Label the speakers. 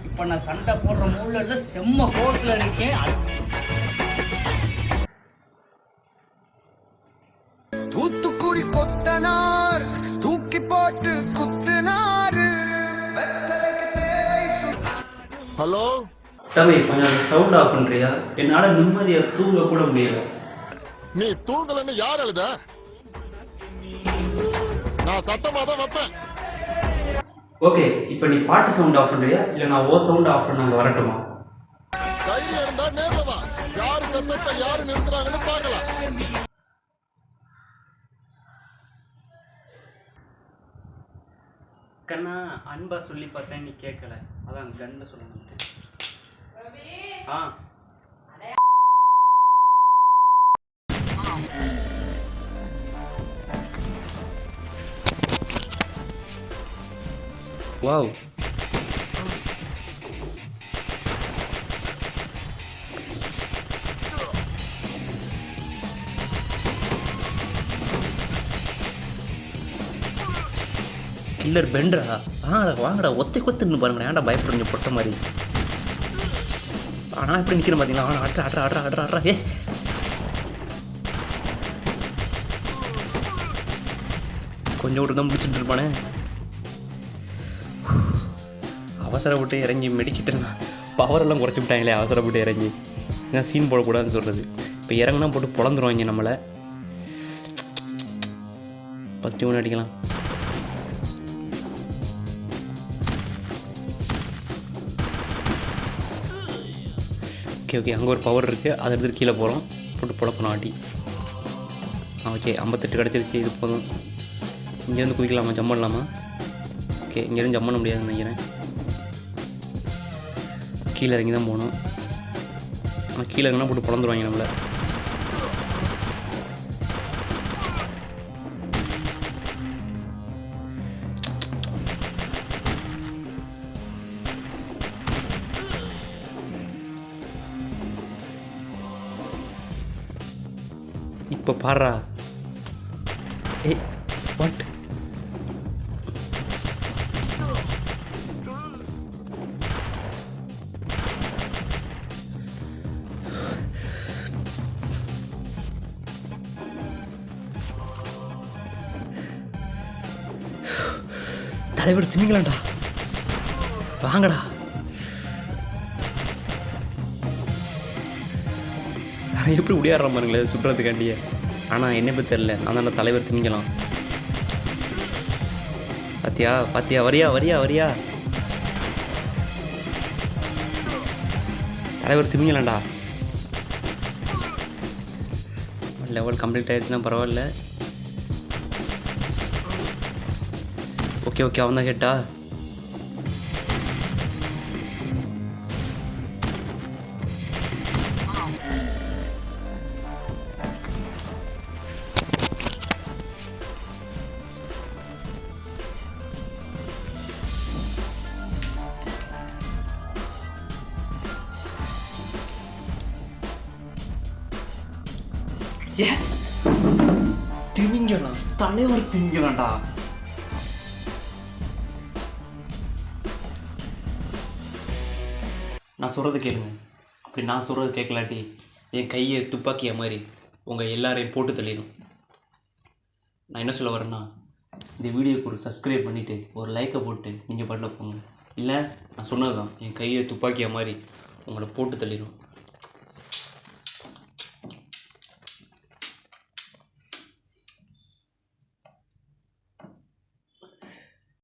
Speaker 1: இப்ப நான் சண்டை போடுற மூல செம்ம கோட்ல இருக்கேன்.
Speaker 2: தூத்துக்குடி கொத்தனார் தூக்கி போட்டு குத்துனாரு.
Speaker 3: ஹலோ
Speaker 4: தம்பி, கொஞ்சம் சவுண்ட் ஆஃப் பண்றியா? என்னால நிம்மதியா தூங்க கூட முடியல.
Speaker 3: நீ தூங்கலன்னு யார் எழுத? நான் சத்தமா தான் வைப்பேன்.
Speaker 4: ஓகே, இப்போ நீ பாட்டு சவுண்ட் ஆஃப் பண்றியா இல்ல நான் ஓ சவுண்ட் ஆஃப் பண்ண அங்க வரட்டுமா?
Speaker 3: தைரியம் இருந்தா நேர்ல வா. யாரு சத்தத்தை யாரு நிறுத்துறாங்கன்னு பார்க்கலாம்.
Speaker 4: கண்ணா, அன்பா சொல்லி பார்த்தேன், நீ கேட்கல. அதான் கண்ட சொல்லணும். ஆ வாவ், கில்லர் பெண்டரா? வாங்கடா, ஒத்தை கொத்துன்னு பாருங்கடா. ஏன்டா பயப்படுறீங்க பொட்ட மாதிரி? ஆனால் எப்படி நிற்கிறேன் பார்த்தீங்களா? அட்ரா அட்ரா அட்ரா அட்ரா அட்ரா. ஏ கொஞ்சம் விட்டு தான் முடிச்சுட்டு இருப்பானே. அவசரப்பட்டு இறங்கி மெடிக்கிட்டேன்னா பவரெல்லாம் குறைச்சி விட்டாங்களே. அவசரப்பட்டு இறங்கி ஏன்னா சீன் போடக்கூடாதுன்னு சொல்கிறது. இப்போ இறங்குனா போட்டு பொழந்துருவாங்க நம்மளை. ஃபஸ்ட்டு ஒன்று அடிக்கலாம். ஓகே ஓகே, அங்கே ஒரு பவர் இருக்குது. அதை எடுத்துகிட்டு கீழே போகிறோம். போட்டு பொழக்கணும் ஆட்டி. ஓகே, 58 கிடச்சிருச்சு. இது போதும். இங்கேருந்து குதிக்கலாமா? ஜம்ப் பண்ணலாமா? ஓகே, இங்கேருந்து ஜம்ப் பண்ண முடியாதுன்னு நினைக்கிறேன். கீழே இறங்கி தான் போகணும். ஆனால் கீழே இறங்கினா போட்டு பொழந்துருவாங்க நம்மளை. இப்போ பாடுறா. ஏய் வாட்? தலைவர் திமிங்கலாம்டா, வாங்கடா. எப்படி உடையாடுற பாருங்களேன் சுடுறதுக்காண்டியே. ஆனால் என்ன பற்றி தெரில, நான் தானே தலைவர் திமிங்கலாம். பாத்தியா பாத்தியா? வரியா வரியா வரியா? தலைவர் திமிங்கலாம்டா. லெவல் கம்ப்ளீட் ஆயிடுச்சுன்னா பரவாயில்ல. ஓகே ஓகே, அவன் தான் கேட்டா. எஸ், திமிங்கலாம், தலைவர் திமிங்கலாம்டா. நான் சொல்கிறது கேளுங்க. அப்படி நான் சொல்கிறது கேட்கலாட்டி என் கையை துப்பாக்கிய மாதிரி உங்கள் எல்லாரையும் போட்டு தள்ளிடும். நான் என்ன சொல்ல வரேன்னா, இந்த வீடியோக்கு ஒரு சப்ஸ்கிரைப் பண்ணிவிட்டு ஒரு லைக்கை போட்டு நீங்கள் பாட்டில் போங்க. இல்லை, நான் சொன்னது தான், என் கையை துப்பாக்கிய மாதிரி உங்களை போட்டு தள்ளிடும்.